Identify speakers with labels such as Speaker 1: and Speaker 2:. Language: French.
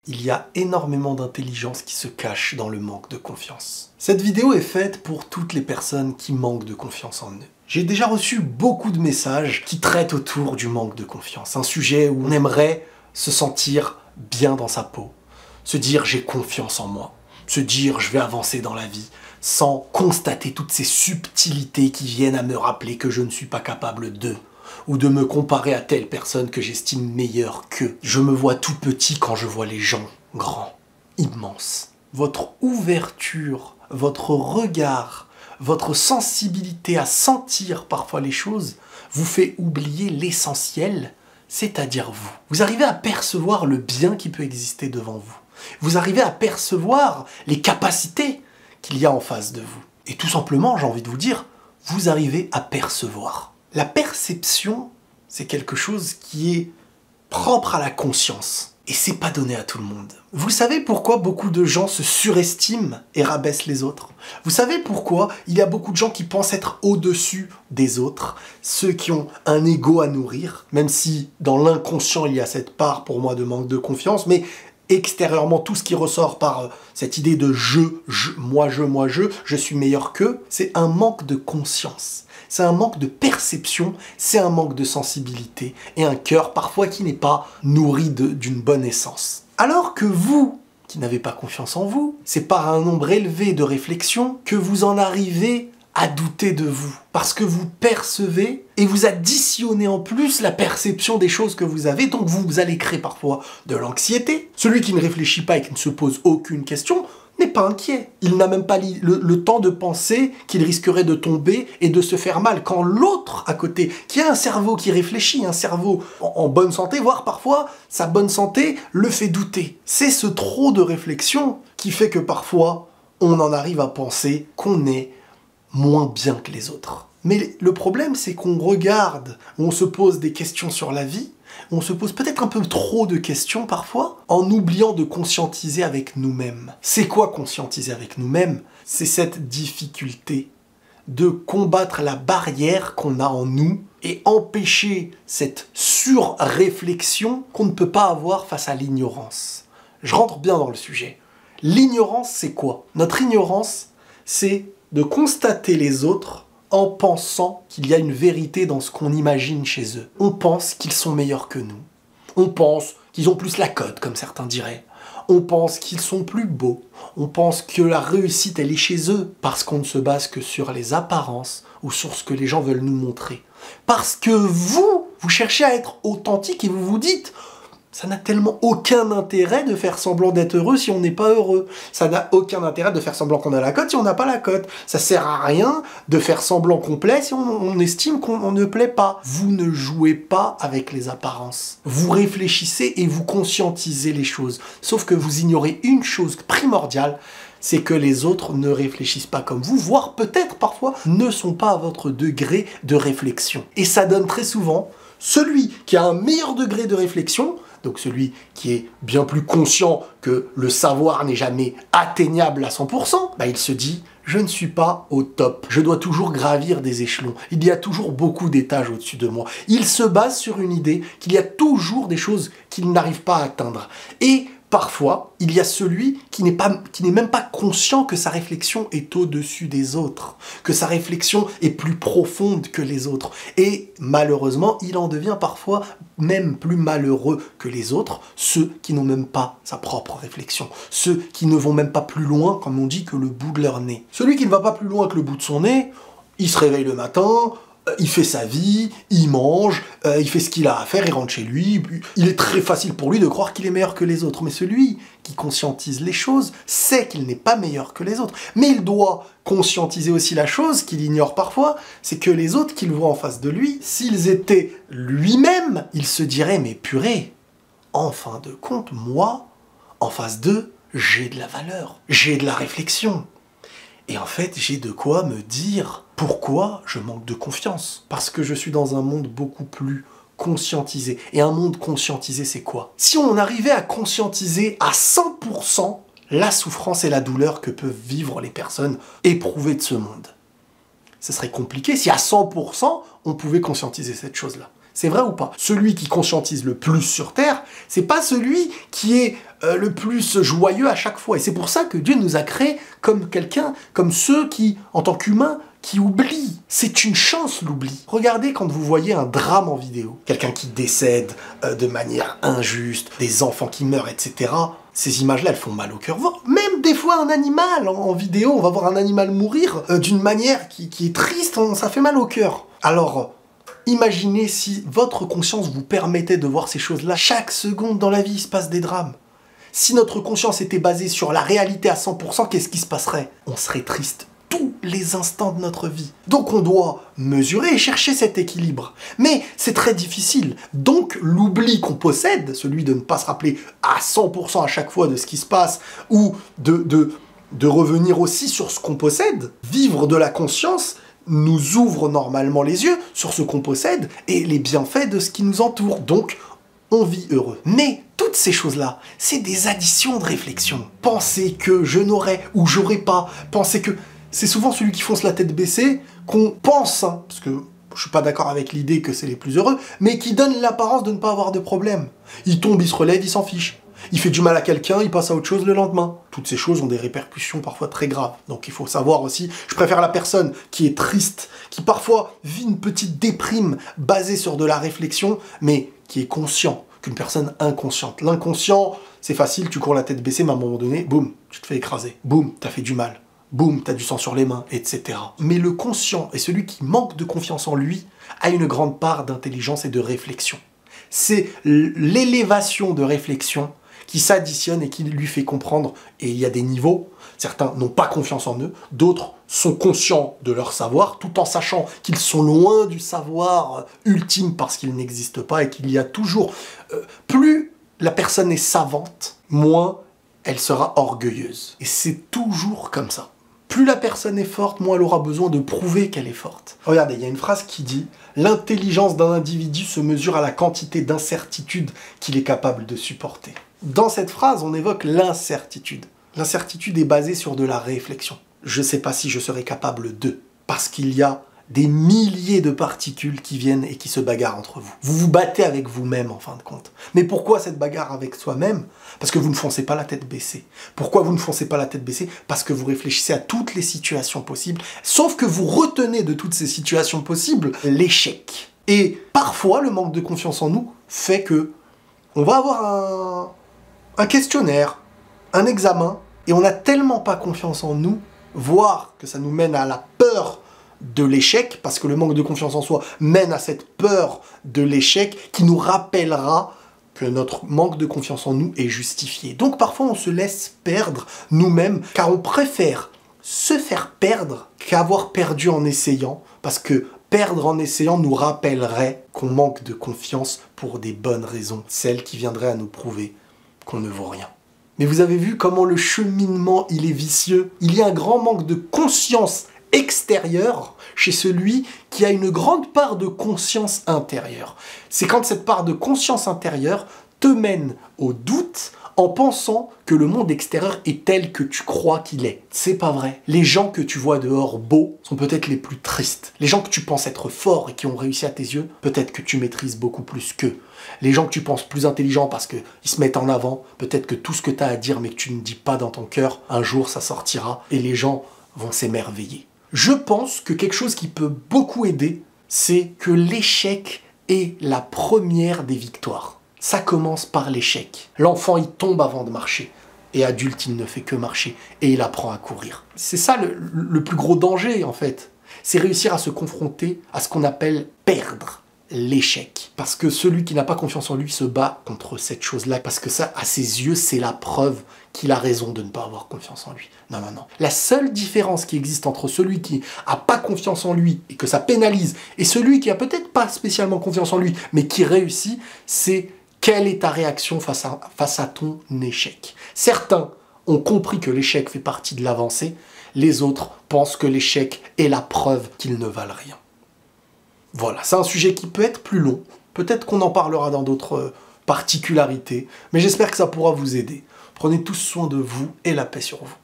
Speaker 1: Il y a énormément d'intelligence qui se cache dans le manque de confiance. Cette vidéo est faite pour toutes les personnes qui manquent de confiance en eux. J'ai déjà reçu beaucoup de messages qui traitent autour du manque de confiance. Un sujet où on aimerait se sentir bien dans sa peau. Se dire j'ai confiance en moi. Se dire je vais avancer dans la vie. Sans constater toutes ces subtilités qui viennent à me rappeler que je ne suis pas capable d'eux. Ou de me comparer à telle personne que j'estime meilleure qu'eux. Je me vois tout petit quand je vois les gens grands, immenses. Votre ouverture, votre regard, votre sensibilité à sentir parfois les choses vous fait oublier l'essentiel, c'est-à-dire vous. Vous arrivez à percevoir le bien qui peut exister devant vous. Vous arrivez à percevoir les capacités qu'il y a en face de vous. Et tout simplement, j'ai envie de vous dire, vous arrivez à percevoir. La perception, c'est quelque chose qui est propre à la conscience. Et c'est pas donné à tout le monde. Vous savez pourquoi beaucoup de gens se surestiment et rabaissent les autres? Vous savez pourquoi il y a beaucoup de gens qui pensent être au-dessus des autres? Ceux qui ont un ego à nourrir, même si dans l'inconscient il y a cette part pour moi de manque de confiance, mais extérieurement, tout ce qui ressort par cette idée de moi je suis meilleur qu'eux, c'est un manque de conscience. C'est un manque de perception, c'est un manque de sensibilité et un cœur parfois qui n'est pas nourri d'une bonne essence. Alors que vous, qui n'avez pas confiance en vous, c'est par un nombre élevé de réflexions que vous en arrivez à douter de vous. Parce que vous percevez et vous additionnez en plus la perception des choses que vous avez, donc vous allez créer parfois de l'anxiété. Celui qui ne réfléchit pas et qui ne se pose aucune question n'est pas inquiet. Il n'a même pas le temps de penser qu'il risquerait de tomber et de se faire mal. Quand l'autre à côté, qui a un cerveau qui réfléchit, un cerveau en bonne santé, voire parfois sa bonne santé le fait douter. C'est ce trop de réflexion qui fait que parfois on en arrive à penser qu'on est moins bien que les autres. Mais le problème, c'est qu'on regarde, on se pose des questions sur la vie, on se pose peut-être un peu trop de questions parfois, en oubliant de conscientiser avec nous-mêmes. C'est quoi conscientiser avec nous-mêmes? C'est cette difficulté de combattre la barrière qu'on a en nous et empêcher cette surréflexion qu'on ne peut pas avoir face à l'ignorance. Je rentre bien dans le sujet. L'ignorance, c'est quoi? Notre ignorance, c'est de constater les autres en pensant qu'il y a une vérité dans ce qu'on imagine chez eux. On pense qu'ils sont meilleurs que nous. On pense qu'ils ont plus la cote, comme certains diraient. On pense qu'ils sont plus beaux. On pense que la réussite, elle est chez eux, parce qu'on ne se base que sur les apparences ou sur ce que les gens veulent nous montrer. Parce que vous cherchez à être authentique et vous vous dites « ça n'a tellement aucun intérêt de faire semblant d'être heureux si on n'est pas heureux. Ça n'a aucun intérêt de faire semblant qu'on a la cote si on n'a pas la cote. Ça sert à rien de faire semblant qu'on plaît si on estime qu'on ne plaît pas. » Vous ne jouez pas avec les apparences. Vous réfléchissez et vous conscientisez les choses. Sauf que vous ignorez une chose primordiale, c'est que les autres ne réfléchissent pas comme vous, voire peut-être parfois ne sont pas à votre degré de réflexion. Et ça donne très souvent celui qui a un meilleur degré de réflexion, donc celui qui est bien plus conscient que le savoir n'est jamais atteignable à 100%, il se dit « je ne suis pas au top, je dois toujours gravir des échelons, il y a toujours beaucoup d'étages au-dessus de moi ». Il se base sur une idée qu'il y a toujours des choses qu'il n'arrive pas à atteindre. Et parfois, il y a celui qui n'est même pas conscient que sa réflexion est au-dessus des autres, que sa réflexion est plus profonde que les autres. Et malheureusement, il en devient parfois même plus malheureux que les autres, ceux qui n'ont même pas sa propre réflexion, ceux qui ne vont même pas plus loin, comme on dit, que le bout de leur nez. Celui qui ne va pas plus loin que le bout de son nez, il se réveille le matin, il fait sa vie, il mange, il fait ce qu'il a à faire, il rentre chez lui, il est très facile pour lui de croire qu'il est meilleur que les autres. Mais celui qui conscientise les choses sait qu'il n'est pas meilleur que les autres. Mais il doit conscientiser aussi la chose qu'il ignore parfois, c'est que les autres qu'il voit en face de lui, s'ils étaient lui-même, ils se diraient « mais purée, en fin de compte, moi, en face d'eux, j'ai de la valeur, j'ai de la réflexion. » Et en fait, j'ai de quoi me dire pourquoi je manque de confiance. Parce que je suis dans un monde beaucoup plus conscientisé. Et un monde conscientisé, c'est quoi? Si on arrivait à conscientiser à 100% la souffrance et la douleur que peuvent vivre les personnes éprouvées de ce monde, ce serait compliqué si à 100% on pouvait conscientiser cette chose-là. C'est vrai ou pas? Celui qui conscientise le plus sur Terre, c'est pas celui qui est le plus joyeux à chaque fois. Et c'est pour ça que Dieu nous a créés comme quelqu'un, comme ceux qui, en tant qu'humains, qui oublient. C'est une chance, l'oubli. Regardez quand vous voyez un drame en vidéo, quelqu'un qui décède de manière injuste, des enfants qui meurent, etc. Ces images-là, elles font mal au cœur. Même des fois, un animal en vidéo, on va voir un animal mourir d'une manière qui est triste, ça fait mal au cœur. Alors, imaginez si votre conscience vous permettait de voir ces choses-là. Chaque seconde dans la vie, il se passe des drames. Si notre conscience était basée sur la réalité à 100%, qu'est-ce qui se passerait? On serait triste tous les instants de notre vie. Donc on doit mesurer et chercher cet équilibre. Mais c'est très difficile. Donc l'oubli qu'on possède, celui de ne pas se rappeler à 100% à chaque fois de ce qui se passe, ou de revenir aussi sur ce qu'on possède, vivre de la conscience, nous ouvre normalement les yeux sur ce qu'on possède et les bienfaits de ce qui nous entoure. Donc on vit heureux. Mais toutes ces choses-là, c'est des additions de réflexion. Penser que je n'aurais ou j'aurais pas, penser que... C'est souvent celui qui fonce la tête baissée qu'on pense, parce que je suis pas d'accord avec l'idée que c'est les plus heureux, mais qui donne l'apparence de ne pas avoir de problème. Il tombe, il se relève, il s'en fiche. Il fait du mal à quelqu'un, il passe à autre chose le lendemain. Toutes ces choses ont des répercussions parfois très graves. Donc il faut savoir aussi, je préfère la personne qui est triste, qui parfois vit une petite déprime basée sur de la réflexion, mais qui est conscient, qu'une personne inconsciente. L'inconscient, c'est facile, tu cours la tête baissée, mais à un moment donné, boum, tu te fais écraser. Boum, t'as fait du mal. Boum, t'as du sang sur les mains, etc. Mais le conscient et celui qui manque de confiance en lui a une grande part d'intelligence et de réflexion. C'est l'élévation de réflexion qui s'additionne et qui lui fait comprendre, et il y a des niveaux, certains n'ont pas confiance en eux, d'autres sont conscients de leur savoir, tout en sachant qu'ils sont loin du savoir ultime parce qu'il n'existe pas et qu'il y a toujours... plus la personne est savante, moins elle sera orgueilleuse. Et c'est toujours comme ça. Plus la personne est forte, moins elle aura besoin de prouver qu'elle est forte. Regardez, il y a une phrase qui dit « L'intelligence d'un individu se mesure à la quantité d'incertitude qu'il est capable de supporter. » Dans cette phrase, on évoque l'incertitude. L'incertitude est basée sur de la réflexion. Je ne sais pas si je serai capable de, parce qu'il y a des milliers de particules qui viennent et qui se bagarrent entre vous. Vous vous battez avec vous-même en fin de compte. Mais pourquoi cette bagarre avec soi-même? Parce que vous ne foncez pas la tête baissée. Pourquoi vous ne foncez pas la tête baissée? Parce que vous réfléchissez à toutes les situations possibles, sauf que vous retenez de toutes ces situations possibles l'échec. Et parfois, le manque de confiance en nous fait que on va avoir un questionnaire, un examen, et on n'a tellement pas confiance en nous, voire que ça nous mène à la peur de l'échec, parce que le manque de confiance en soi mène à cette peur de l'échec qui nous rappellera que notre manque de confiance en nous est justifié. Donc parfois on se laisse perdre nous-mêmes, car on préfère se faire perdre qu'avoir perdu en essayant, parce que perdre en essayant nous rappellerait qu'on manque de confiance pour des bonnes raisons, celles qui viendraient à nous prouver qu'on ne vaut rien. Mais vous avez vu comment le cheminement il est vicieux. Il y a un grand manque de conscience extérieure chez celui qui a une grande part de conscience intérieure. C'est quand cette part de conscience intérieure te mène au doute en pensant que le monde extérieur est tel que tu crois qu'il est. C'est pas vrai. Les gens que tu vois dehors beaux sont peut-être les plus tristes. Les gens que tu penses être forts et qui ont réussi à tes yeux, peut-être que tu maîtrises beaucoup plus qu'eux. Les gens que tu penses plus intelligents parce qu'ils se mettent en avant, peut-être que tout ce que tu as à dire mais que tu ne dis pas dans ton cœur, un jour ça sortira et les gens vont s'émerveiller. Je pense que quelque chose qui peut beaucoup aider, c'est que l'échec est la première des victoires. Ça commence par l'échec. L'enfant, il tombe avant de marcher. Et adulte, il ne fait que marcher. Et il apprend à courir. C'est ça le plus gros danger, en fait. C'est réussir à se confronter à ce qu'on appelle perdre l'échec. Parce que celui qui n'a pas confiance en lui se bat contre cette chose-là. Parce que ça, à ses yeux, c'est la preuve qu'il a raison de ne pas avoir confiance en lui. Non, non, non. La seule différence qui existe entre celui qui n'a pas confiance en lui et que ça pénalise, et celui qui a peut-être pas spécialement confiance en lui, mais qui réussit, c'est quelle est ta réaction face à ton échec. Certains ont compris que l'échec fait partie de l'avancée, les autres pensent que l'échec est la preuve qu'ils ne valent rien. Voilà, c'est un sujet qui peut être plus long, peut-être qu'on en parlera dans d'autres particularités, mais j'espère que ça pourra vous aider. Prenez tous soin de vous et la paix sur vous.